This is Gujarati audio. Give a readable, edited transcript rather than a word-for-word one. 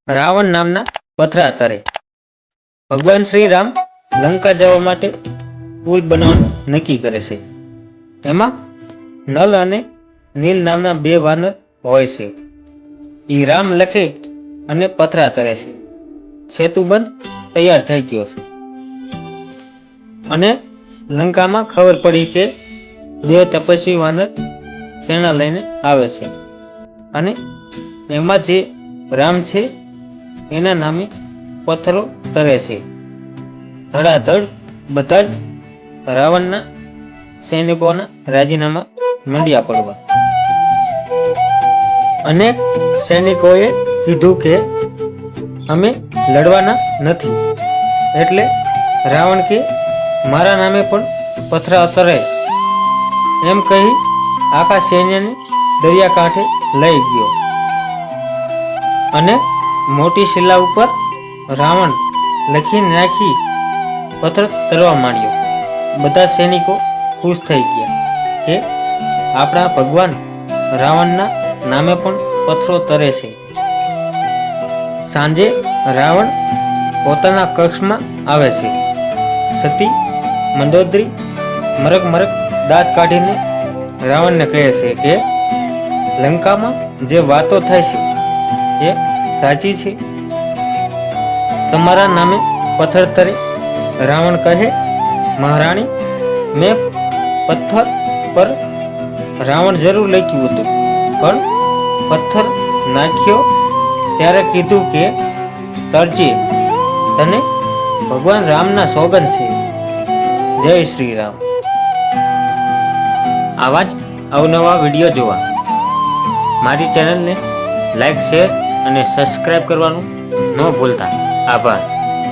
રાવણ નામના પથરા તરે. ભગવાન શ્રી રામ લંકા જવા માટે પુલ બનાવવાનું નક્કી કરે છે. એમાં નલ અને નીલ નામના બે વાનર હોય છે. એ રામ લખે અને પથરા તરે છે. સેતુબંધ તૈયાર થઈ ગયો છે અને લંકામાં ખબર પડી કે બે તપસ્વી વાનર સેના લઈને આવે છે અને એમાં જે રામ છે એના નામે પથ્થરો તરે છે. ધડાધડ બધા જ રાવણના સૈનિકોના રાજીનામા મંડ્યા પડવા અને સૈનિકોએ કીધું કે અમે લડવાના નથી. એટલે રાવણ કે મારા નામે પણ પથરા તરે એમ કહી આખા સૈન્યને દરિયાકાંઠે લઈ ગયો અને મોટી શિલા ઉપર રાવણ લખી નાખી પથ્થર તરવા માંડ્યો. બધા સૈનિકો ખુશ થઈ ગયા કે આપણા ભગવાન રાવણના નામે પણ પથ્થરો તરે છે. સાંજે રાવણ પોતાના કક્ષમાં આવે છે. સતી મંદોદરી મરક મરક દાંત કાઢીને રાવણને કહે છે કે લંકામાં જે વાતો થાય છે એ સાચી છે. તમારા નામે પથ્થર તરે. રાવણ કહે મહારાણી, મેં પથ્થર પર રાવણ જરૂર લખ્યું હતું, પણ પથ્થર નાખ્યો ત્યારે કીધું કે તરજે, તને ભગવાન રામના સોગંદ છે. જય શ્રી રામ. આવા જ અવનવા વિડીયો જોવા મારી ચેનલને લાઈક, શેર અને સબસ્ક્રાઈબ કરવાનું ન ભૂલતા. આભાર.